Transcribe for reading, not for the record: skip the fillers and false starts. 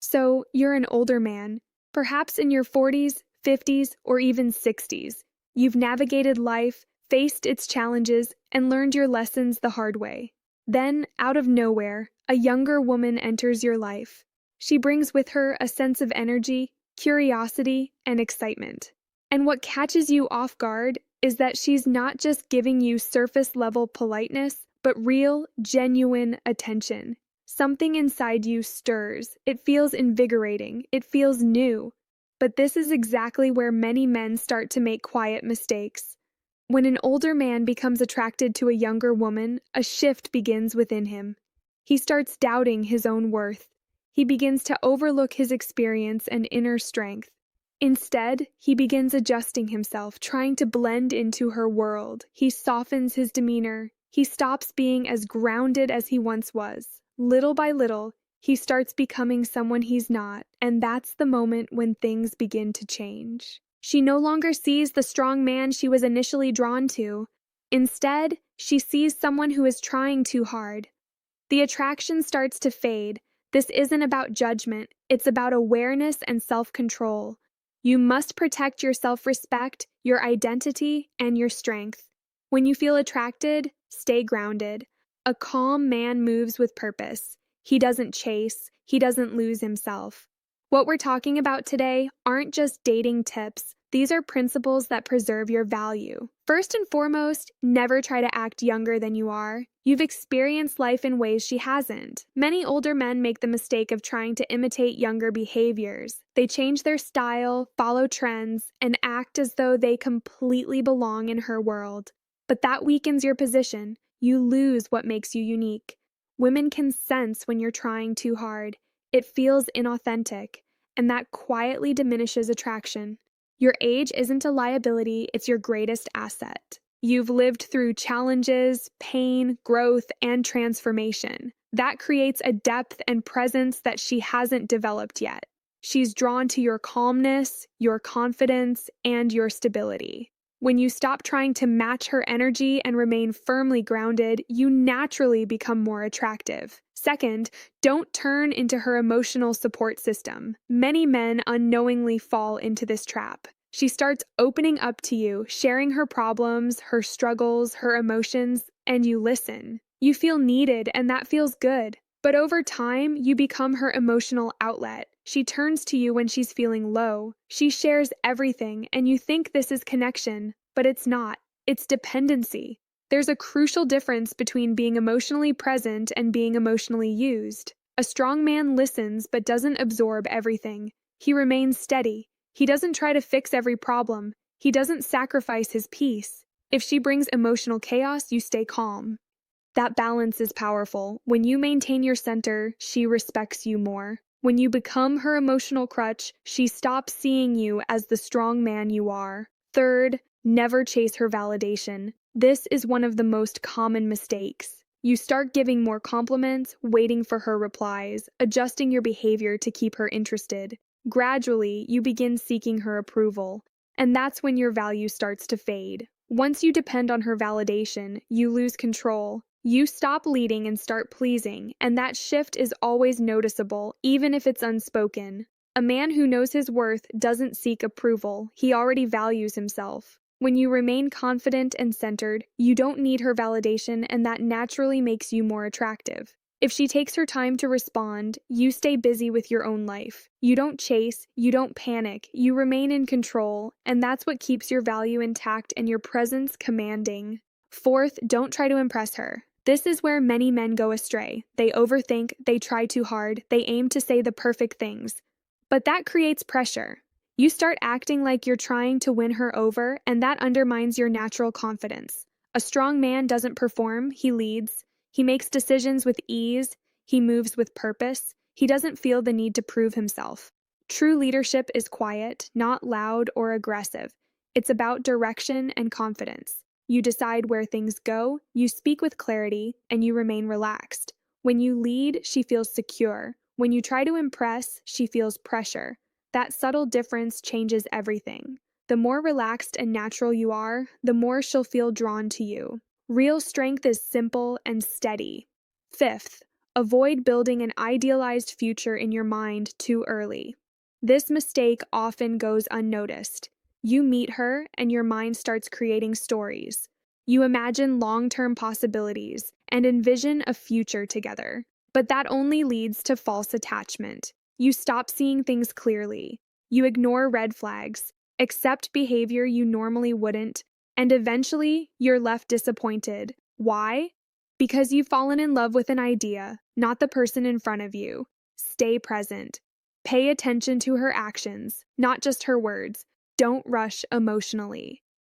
So, you're an older man, perhaps in your 40s, 50s, or even 60s. You've navigated life, faced its challenges, and learned your lessons the hard way. Then, out of nowhere, a younger woman enters your life. She brings with her a sense of energy, curiosity, and excitement. And what catches you off guard is that she's not just giving you surface level politeness, but real, genuine attention. Something inside you stirs. It feels invigorating. It feels new. But this is exactly where many men start to make quiet mistakes. When an older man becomes attracted to a younger woman, a shift begins within him. He starts doubting his own worth. He begins to overlook his experience and inner strength. Instead, he begins adjusting himself, trying to blend into her world. He softens his demeanor. He stops being as grounded as he once was. Little by little, he starts becoming someone he's not, and that's the moment when things begin to change. She no longer sees the strong man she was initially drawn to. Instead, she sees someone who is trying too hard. The attraction starts to fade. This isn't about judgment, it's about awareness and self-control. You must protect your self-respect, your identity, and your strength. When you feel attracted, stay grounded. A calm man moves with purpose. He doesn't chase, he doesn't lose himself. What we're talking about today aren't just dating tips. These are principles that preserve your value. First and foremost, never try to act younger than you are. You've experienced life in ways she hasn't. Many older men make the mistake of trying to imitate younger behaviors. They change their style, follow trends, and act as though they completely belong in her world. But that weakens your position. You lose what makes you unique. Women can sense when you're trying too hard. It feels inauthentic, and that quietly diminishes attraction. Your age isn't a liability, it's your greatest asset. You've lived through challenges, pain, growth, and transformation. That creates a depth and presence that she hasn't developed yet. She's drawn to your calmness, your confidence, and your stability. When you stop trying to match her energy and remain firmly grounded, you naturally become more attractive. Second, don't turn into her emotional support system. Many men unknowingly fall into this trap. She starts opening up to you, sharing her problems, her struggles, her emotions, and you listen. You feel needed, and that feels good. But over time, you become her emotional outlet. She turns to you when she's feeling low. She shares everything, and you think this is connection, but it's not. It's dependency. There's a crucial difference between being emotionally present and being emotionally used. A strong man listens but doesn't absorb everything. He remains steady. He doesn't try to fix every problem. He doesn't sacrifice his peace. If she brings emotional chaos, you stay calm. That balance is powerful. When you maintain your center, she respects you more. When you become her emotional crutch, she stops seeing you as the strong man you are. Third, never chase her validation. This is one of the most common mistakes. You start giving more compliments, waiting for her replies, adjusting your behavior to keep her interested. Gradually, you begin seeking her approval, and that's when your value starts to fade. Once you depend on her validation, you lose control. You stop leading and start pleasing, and that shift is always noticeable, even if it's unspoken. A man who knows his worth doesn't seek approval, he already values himself. When you remain confident and centered, you don't need her validation, and that naturally makes you more attractive. If she takes her time to respond, you stay busy with your own life. You don't chase, you don't panic, you remain in control, and that's what keeps your value intact and your presence commanding. Fourth, don't try to impress her. This is where many men go astray. They overthink, they try too hard, they aim to say the perfect things. But that creates pressure. You start acting like you're trying to win her over, and that undermines your natural confidence. A strong man doesn't perform, he leads. He makes decisions with ease. He moves with purpose. He doesn't feel the need to prove himself. True leadership is quiet, not loud or aggressive. It's about direction and confidence. You decide where things go, you speak with clarity, and you remain relaxed. When you lead, she feels secure. When you try to impress, she feels pressure. That subtle difference changes everything. The more relaxed and natural you are, the more she'll feel drawn to you. Real strength is simple and steady. Fifth, Avoid building an idealized future in your mind too early. This mistake often goes unnoticed. You meet her, and your mind starts creating stories. You imagine long-term possibilities and envision a future together. But that only leads to false attachment. You stop seeing things clearly. You ignore red flags, accept behavior you normally wouldn't, and eventually you're left disappointed. Why? Because you've fallen in love with an idea, not the person in front of you. Stay present. Pay attention to her actions, not just her words. Don't rush emotionally.